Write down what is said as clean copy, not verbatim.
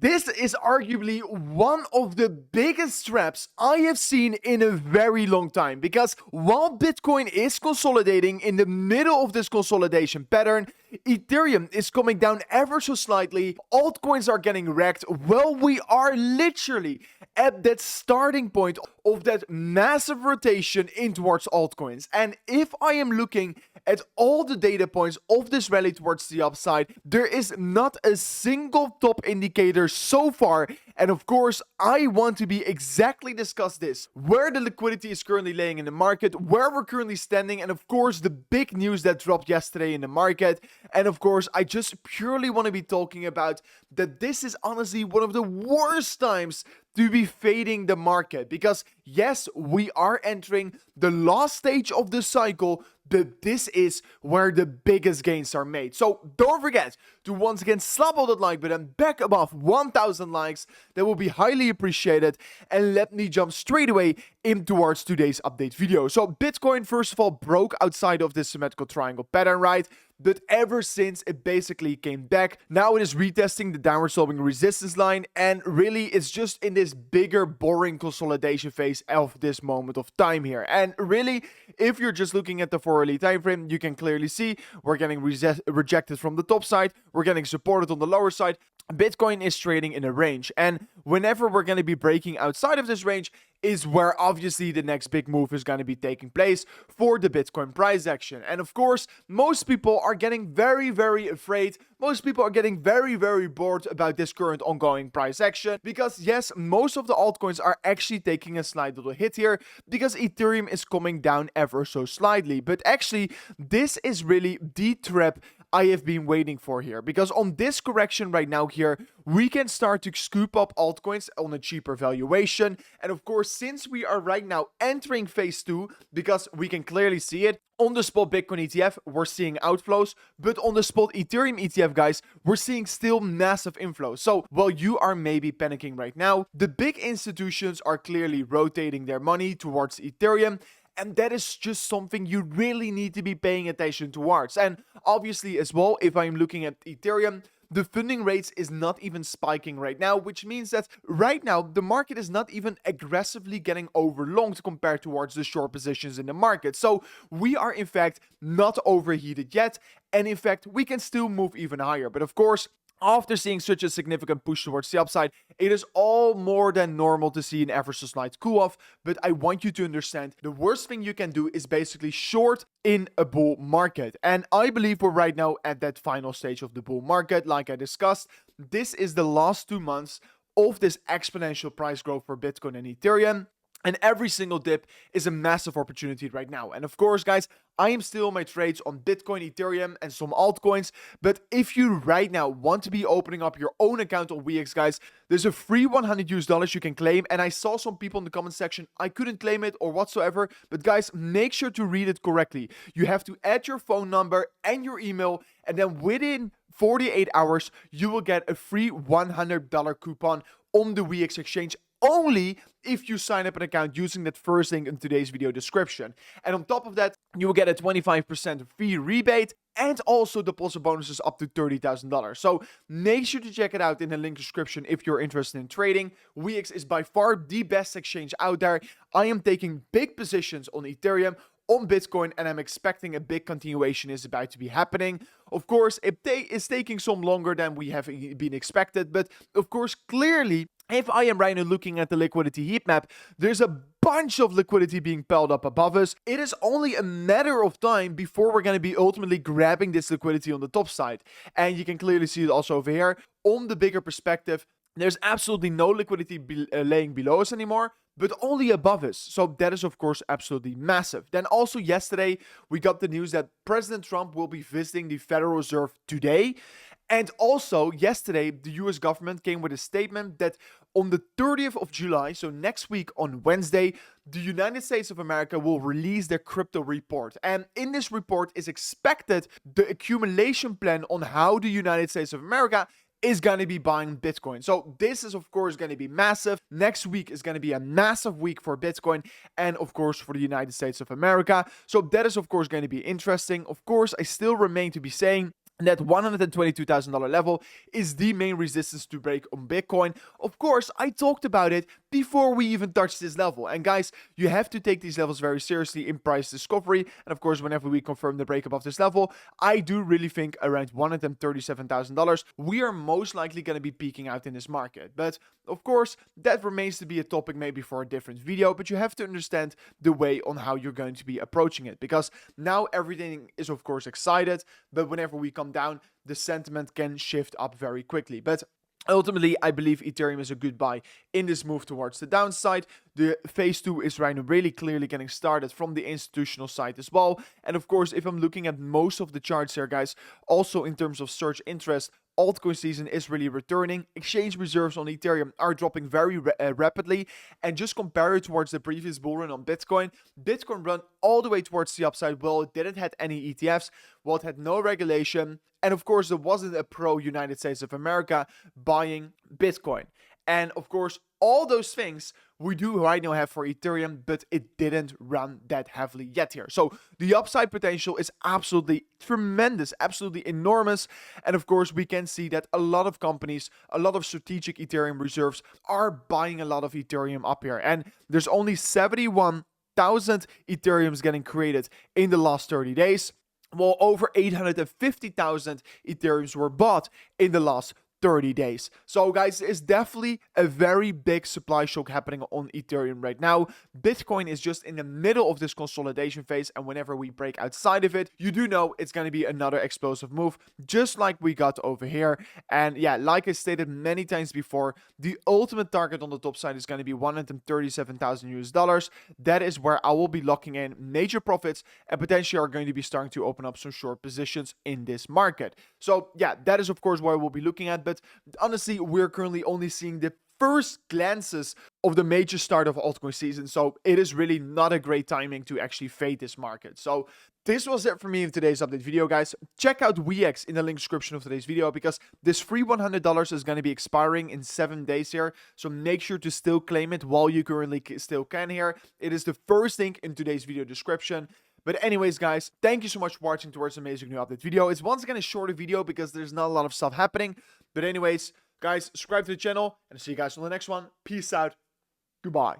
This is arguably one of the biggest traps I have seen in a very long time, because while Bitcoin is consolidating in the middle of this consolidation pattern, Ethereum is coming down ever so slightly, altcoins are getting wrecked. Well, we are literally at that starting point of that massive rotation in towards altcoins. And if I am looking at all the data points of this rally towards the upside, there is not a single top indicator so far. And of course, I want to be exactly discuss this, where the liquidity is currently laying in the market, where we're currently standing, and of course, the big news that dropped yesterday in the market. And of course, I just purely want to be talking about that this is honestly one of the worst times to be fading the market, because yes, we are entering the last stage of the cycle, but this is where the biggest gains are made. So don't forget to once again slap all that like button back above 1,000 likes. That will be highly appreciated. And let me jump straight away in towards today's update video. So Bitcoin, first of all, broke outside of this symmetrical triangle pattern, right? But ever since, it basically came back. Now it is retesting the downward sloping resistance line, and really it's just in this bigger boring consolidation phase of this moment of time here. And really, if you're just looking at the 4-hourly time frame, you can clearly see we're getting rejected from the top side, we're getting supported on the lower side. Bitcoin is trading in a range, and whenever we're going to be breaking outside of this range is where obviously the next big move is going to be taking place for the Bitcoin price action. And of course, most people are getting very, very afraid. Most people are getting very, very bored about this current ongoing price action, because yes, most of the altcoins are actually taking a slight little hit here because Ethereum is coming down ever so slightly. But actually, this is really the trap I have been waiting for here, because on this correction right now here, we can start to scoop up altcoins on a cheaper valuation. And of course, since we are right now entering phase 2, because we can clearly see it, on the spot Bitcoin ETF, we're seeing outflows, but on the spot Ethereum ETF, guys, we're seeing still massive inflows. So while you are maybe panicking right now, the big institutions are clearly rotating their money towards Ethereum. And that is just something you really need to be paying attention towards. And obviously as well, if I'm looking at Ethereum, the funding rates is not even spiking right now, which means that right now the market is not even aggressively getting overlonged compared towards the short positions in the market. So we are in fact not overheated yet. And in fact, we can still move even higher. But of course, after seeing such a significant push towards the upside, it is all more than normal to see an ever so slight cool off. But I want you to understand, the worst thing you can do is basically short in a bull market. And I believe we're right now at that final stage of the bull market. Like I discussed, this is the last 2 months of this exponential price growth for Bitcoin and Ethereum. And every single dip is a massive opportunity right now. And of course, guys, I am still on my trades on Bitcoin, Ethereum, and some altcoins. But if you right now want to be opening up your own account on WeX, guys, there's a free $100 you can claim. And I saw some people in the comment section, I couldn't claim it or whatsoever. But guys, make sure to read it correctly. You have to add your phone number and your email. And then within 48 hours, you will get a free $100 coupon on the WeX exchange, only if you sign up an account using that first link in today's video description. And on top of that, you will get a 25% fee rebate and also deposit bonuses up to $30,000. So make sure to check it out in the link description if you're interested in trading. WeX is by far the best exchange out there. I am taking big positions on Ethereum, on Bitcoin, and I'm expecting a big continuation is about to be happening. Of course, it is taking some longer than we have been expected, but of course, clearly, if I am right now looking at the liquidity heat map, there's a bunch of liquidity being piled up above us. It is only a matter of time before we're going to be ultimately grabbing this liquidity on the top side. And you can clearly see it also over here. On the bigger perspective, there's absolutely no liquidity laying below us anymore, but only above us. So that is, of course, absolutely massive. Then also yesterday, we got the news that President Trump will be visiting the Federal Reserve today. And also yesterday, the US government came with a statement that on the 30th of July, so next week on Wednesday, the United States of America will release their crypto report. And in this report is expected the accumulation plan on how the United States of America is going to be buying Bitcoin. So this is, of course, going to be massive. Next week is going to be a massive week for Bitcoin and, of course, for the United States of America. So that is, of course, going to be interesting. Of course, I still remain to be saying And that $122,000 level is the main resistance to break on Bitcoin. Of course, I talked about it before we even touched this level. And guys, you have to take these levels very seriously in price discovery. And of course, whenever we confirm the breakup of this level, I do really think around $137,000, we are most likely going to be peaking out in this market. But of course, that remains to be a topic maybe for a different video, but you have to understand the way on how you're going to be approaching it, because now everything is of course excited, but whenever we come down, the sentiment can shift up very quickly. But ultimately, I believe Ethereum is a good buy in this move towards the downside. The phase 2 is right now really clearly getting started from the institutional side as well. And of course, if I'm looking at most of the charts here, guys, also in terms of search interest, altcoin season is really returning. Exchange reserves on Ethereum are dropping very rapidly. And just compare it towards the previous bull run on Bitcoin. Bitcoin run all the way towards the upside. Well, it didn't have any ETFs. Well, it had no regulation. And of course, there wasn't a pro-United States of America buying Bitcoin. And of course, all those things we do right now have for Ethereum, but it didn't run that heavily yet here. So the upside potential is absolutely tremendous, absolutely enormous. And of course, we can see that a lot of companies, a lot of strategic Ethereum reserves are buying a lot of Ethereum up here. And there's only 71,000 Ethereums getting created in the last 30 days. Well, over 850,000 Ethereums were bought in the last 30 days. So guys, it's definitely a very big supply shock happening on Ethereum right now. Bitcoin is just in the middle of this consolidation phase, and whenever we break outside of it, you do know it's going to be another explosive move, just like we got over here. And yeah, like I stated many times before, the ultimate target on the top side is going to be 137,000 US dollars. That is where I will be locking in major profits and potentially are going to be starting to open up some short positions in this market. So yeah, that is of course what I will be looking at. But honestly, we're currently only seeing the first glances of the major start of altcoin season. So it is really not a great timing to actually fade this market. So this was it for me in today's update video, guys. Check out WeX in the link description of today's video, because this free $100 is going to be expiring in 7 days here. So make sure to still claim it while you currently still can here. It is the first link in today's video description. But anyways, guys, thank you so much for watching towards an amazing new update video. It's once again a shorter video because there's not a lot of stuff happening. But anyways, guys, subscribe to the channel and I'll see you guys on the next one. Peace out. Goodbye.